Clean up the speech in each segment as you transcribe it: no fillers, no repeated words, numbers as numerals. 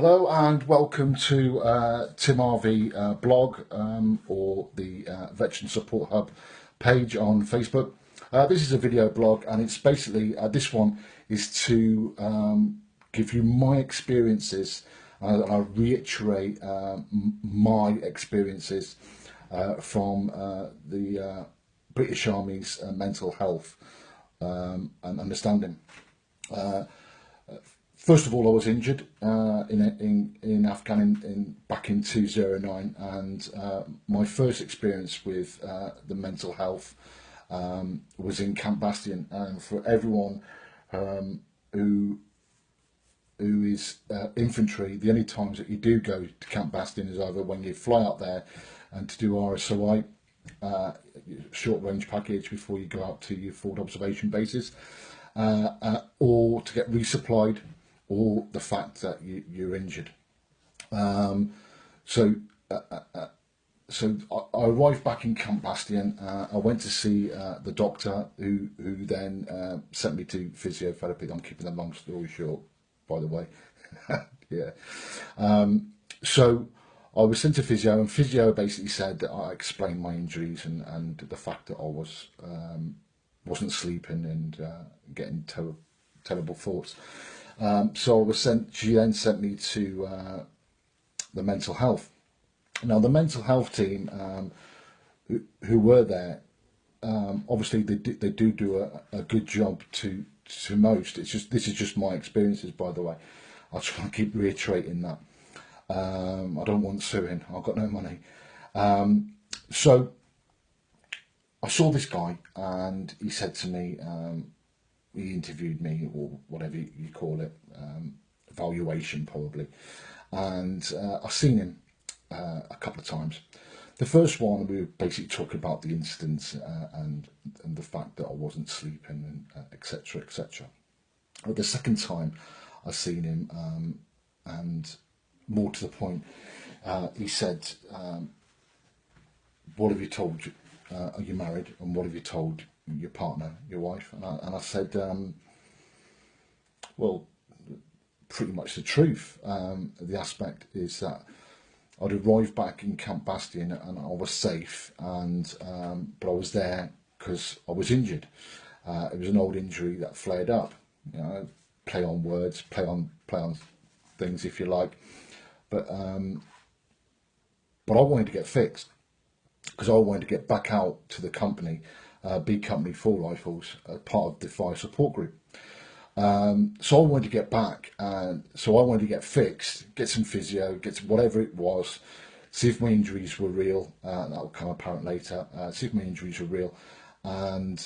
Hello and welcome to Tim Harvey blog or the Veteran Support Hub page on Facebook. This is a video blog, and it's basically, this one is to give you my experiences, and I'll reiterate my experiences from the British Army's mental health and understanding. First of all, I was injured in Afghan back in 2009, and my first experience with the mental health was in Camp Bastion. And for everyone who is infantry, the only times that you do go to Camp Bastion is either when you fly out there and to do RSOI, short range package, before you go out to your forward observation bases, or to get resupplied, or the fact that you're injured. So I arrived back in Camp Bastion. I went to see the doctor, who then sent me to physiotherapy. I'm keeping the long story short, by the way. Yeah. So I was sent to physio, and physio basically said that I explained my injuries and the fact that I wasn't sleeping and getting terrible thoughts. So I was sent. She then sent me to the mental health. Now, the mental health team who were there, obviously they do a good job to most. This is just my experiences, by the way. I'll try and keep reiterating that. I don't want suing. I've got no money. So I saw this guy, and he said to me, he interviewed me, or whatever you call it, evaluation probably, and I've seen him a couple of times. The first one, we were basically talking about the incidents and the fact that I wasn't sleeping, and etc. etc. But the second time I've seen him, and more to the point, he said, "What have you told you? Are you married? And what have you told your partner, your wife?" And I said, well, pretty much the truth. The aspect is that I'd arrived back in Camp Bastion and I was safe, and but I was there because I was injured. It was an old injury that flared up. You know, play on words, play on things, if you like. But I wanted to get fixed, because I wanted to get back out to the company, B Company 4 Rifles, part of the fire support group. So I wanted to get back, and so I wanted to get fixed, get some physio, get some whatever it was, see if my injuries were real. That will come apparent later. See if my injuries were real, and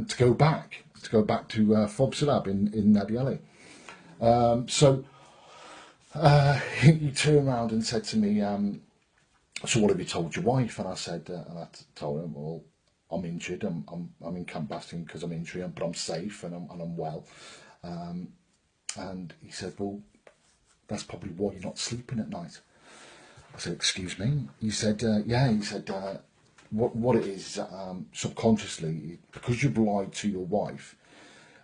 to go back to Fob Salab in Nadi Ali. So he turned around and said to me, "So what have you told your wife?" And I said, and I told him, "Well, I'm injured. I'm in Camp Bastion because I'm injured, but I'm safe and I'm well." And he said, "Well, that's probably why you're not sleeping at night." I said, "Excuse me?" He said, "Yeah." He said, "What it is, subconsciously, because you've lied to your wife.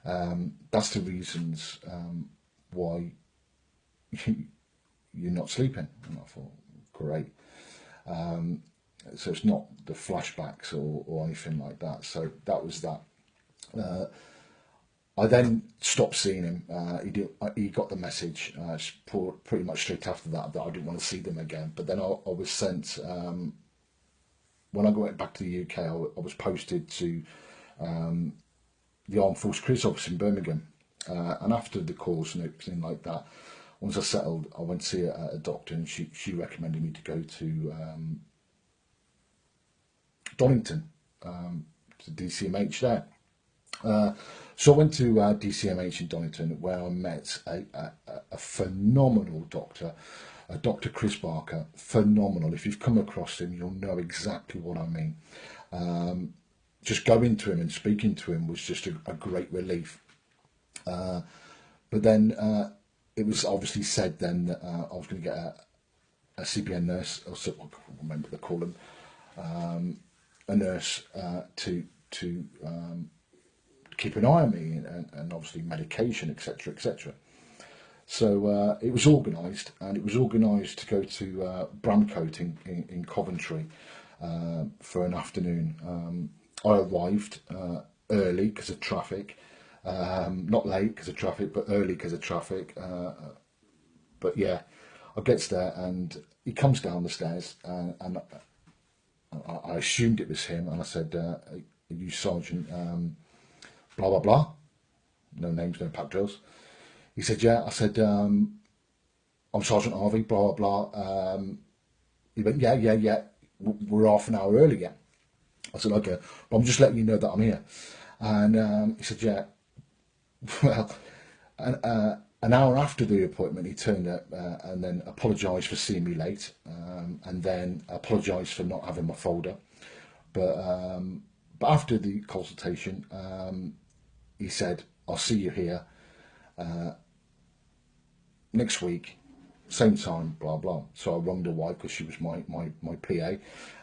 That's the reasons why you're not sleeping." And I thought, great. So it's not the flashbacks or anything like that. So that was that. I then stopped seeing him. He got the message pretty much straight after that I didn't want to see them again. But then I was sent, when I went back to the UK, I was posted to the Armed Forces Careers Office in Birmingham. And after the course and everything like that, once I settled, I went to see a doctor, and she recommended me to go to Donington, to DCMH there. So I went to DCMH in Donington, where I met a phenomenal doctor, Dr. Chris Barker. Phenomenal. If you've come across him, you'll know exactly what I mean. Just going to him and speaking to him was just a great relief. But then it was obviously said then that I was going to get a CPN nurse, or I can't remember what they call them, a nurse to keep an eye on me, and obviously medication, etc., etc. So it was organised, and it was organised to go to Bramcote in Coventry for an afternoon. I arrived early because of traffic, not late because of traffic, but early because of traffic. But yeah, I gets there and he comes down the stairs, and I assumed it was him, and I said, "Are you Sergeant blah blah blah?" No names, no pack drills. He said, "Yeah." I said, "I'm Sergeant Harvey, blah blah blah." He went, "Yeah, yeah, yeah. We're half an hour early, yeah." I said, "Okay, but I'm just letting you know that I'm here." And he said, "Yeah." Well, an hour after the appointment, he turned up and then apologised for seeing me late, and then apologised for not having my folder. But after the consultation, he said, "I'll see you here next week, same time, blah blah." So I rung the wife because she was my PA,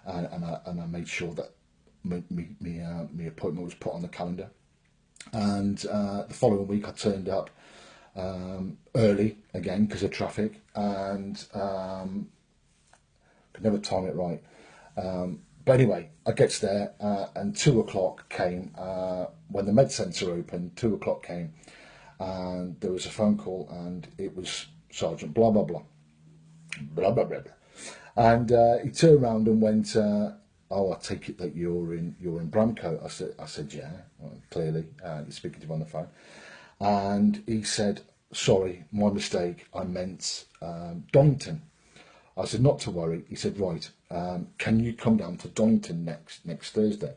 and I made sure that my appointment was put on the calendar. And the following week I turned up early again because of traffic, and could never time it right. But anyway, I gets there, and 2 o'clock came when the med centre opened. 2 o'clock came, and there was a phone call, and it was Sergeant blah blah blah, blah blah blah, blah. And he turned around and went, "Oh, I take it that you're in Bramcote." I said, "Yeah, well, clearly." You're speaking to him on the phone, and he said, "Sorry, my mistake. I meant Donington." I said, "Not to worry." He said, "Right, can you come down to Donington next Thursday,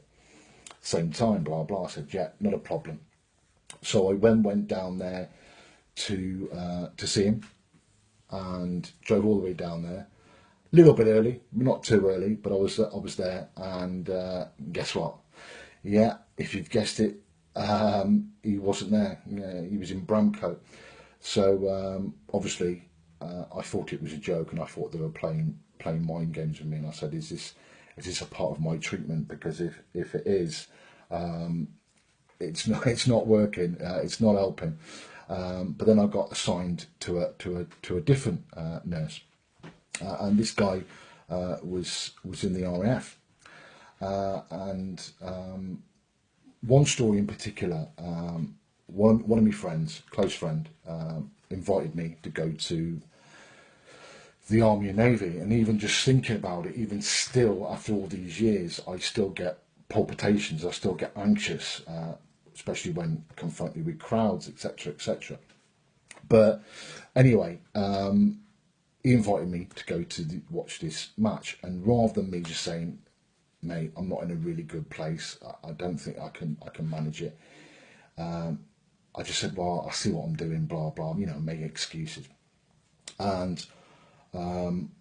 same time, blah blah." I said, "Yeah, not a problem." So I went down there to see him, and drove all the way down there. A little bit early, not too early, but I was there, and guess what? Yeah, if you've guessed it, he wasn't there. Yeah, he was in Bramcote. So obviously, I thought it was a joke, and I thought they were playing mind games with me. And I said, "Is this a part of my treatment? Because if it is, it's not working. It's not helping." But then I got assigned to a different nurse, and this guy was in the RAF, and one story in particular. One of my friends, close friend, invited me to go to the Army and Navy, and even just thinking about it, even still after all these years, I still get palpitations. I still get anxious, especially when confronted with crowds, etc., etc. But anyway, he invited me to go to watch this match, and rather than me just saying, "Mate, I'm not in a really good place. I don't think I can manage it," I just said, "Well, I see what I'm doing, blah blah," make excuses. And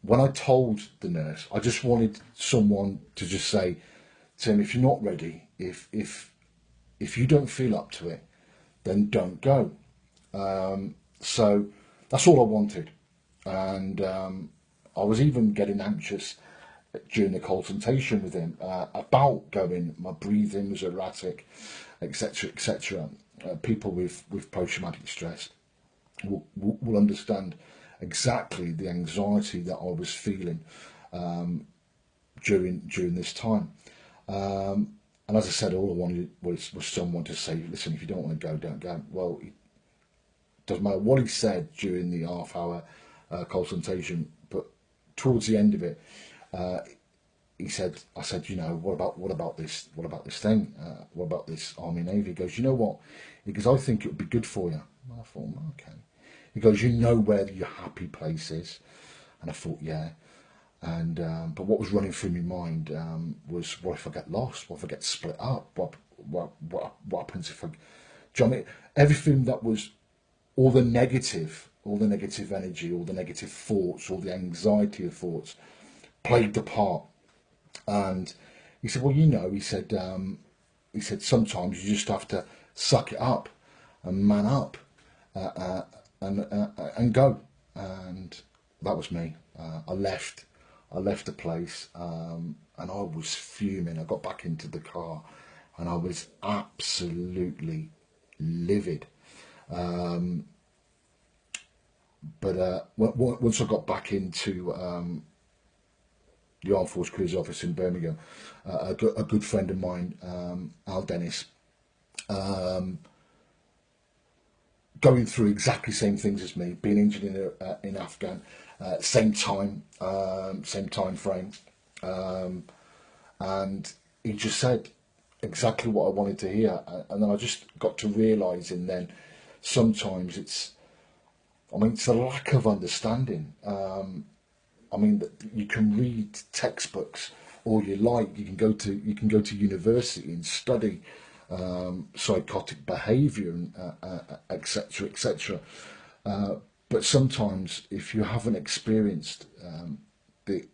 when I told the nurse, I just wanted someone to just say, "Tim, if you're not ready, if you don't feel up to it, then don't go." So that's all I wanted. And I was even getting anxious during the consultation with him about going. My breathing was erratic, etc., etc. People with post-traumatic stress will understand exactly the anxiety that I was feeling during this time. And as I said, all I wanted was someone to say, "Listen, if you don't want to go, don't go." Well, it doesn't matter what he said during the half-hour consultation, but towards the end of it, he said, I said, what about this thing? What about this Army Navy? He goes, "You know what?" He goes, "I think it would be good for you." And I thought, "Okay." He goes, "You know where your happy place is?" And I thought, "Yeah." And but what was running through my mind was, what if I get lost? What if I get split up? What happens if I? Do you know what I mean? Everything that was all the negative energy, all the negative thoughts, all the anxiety of thoughts played the part. And he said, "Well, he said sometimes you just have to suck it up and man up and go." And that was me. I left the place, and I was fuming. I got back into the car, and I was absolutely livid. But once I got back into the Armed Force Careers Office in Birmingham, a good friend of mine, Al Dennis, going through exactly the same things as me, being injured in Afghan, same time frame, and he just said exactly what I wanted to hear, and then I just got to realising then sometimes it's a lack of understanding. You can read textbooks all you like. You can go to university and study psychotic behaviour and etc. etc. But sometimes, if you haven't experienced the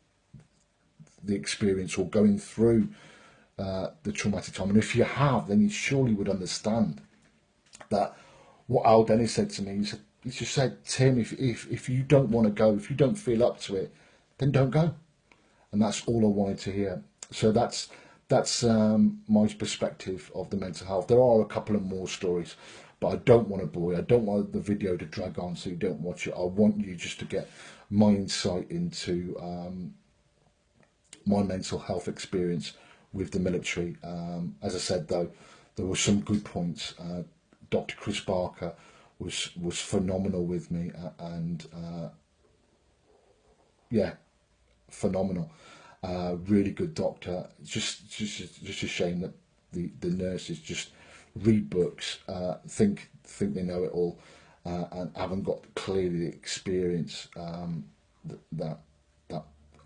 experience or going through the traumatic time, and if you have, then you surely would understand that what Al Dennis said to me. He just said, Tim, if you don't want to go, if you don't feel up to it, then don't go. And that's all I wanted to hear. So that's my perspective of the mental health. There are a couple of more stories, but I don't want to bore you. I don't want the video to drag on so you don't watch it. I want you just to get my insight into my mental health experience with the military. As I said, though, there were some good points. Dr. Chris Barker was phenomenal with me, and yeah, phenomenal. Really good doctor. Just a shame that the nurses just read books, think they know it all, and haven't got clearly the experience that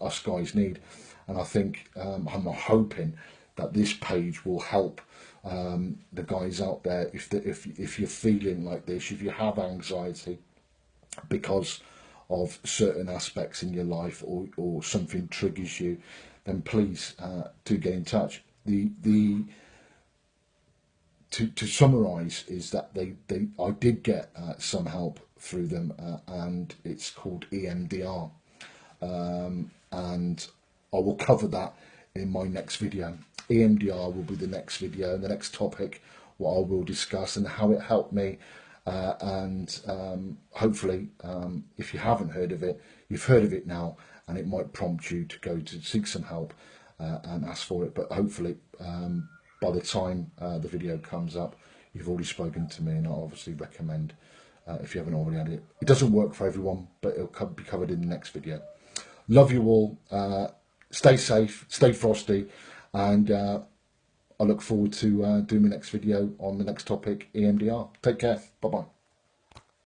us guys need. And I think I'm hoping that this page will help the guys out there. If you're feeling like this, if you have anxiety because of certain aspects in your life, or something triggers you, then please do get in touch. To summarise is that I did get some help through them, and it's called EMDR, and I will cover that in my next video. EMDR will be the next video, and the next topic what I will discuss, and how it helped me. And hopefully, if you haven't heard of it, you've heard of it now, and it might prompt you to go to seek some help and ask for it. But hopefully, by the time the video comes up, you've already spoken to me, and I obviously recommend, if you haven't already had it. It doesn't work for everyone, but it'll be covered in the next video. Love you all. Stay safe, stay frosty, and I look forward to doing my next video on the next topic, EMDR. Take care. Bye-bye.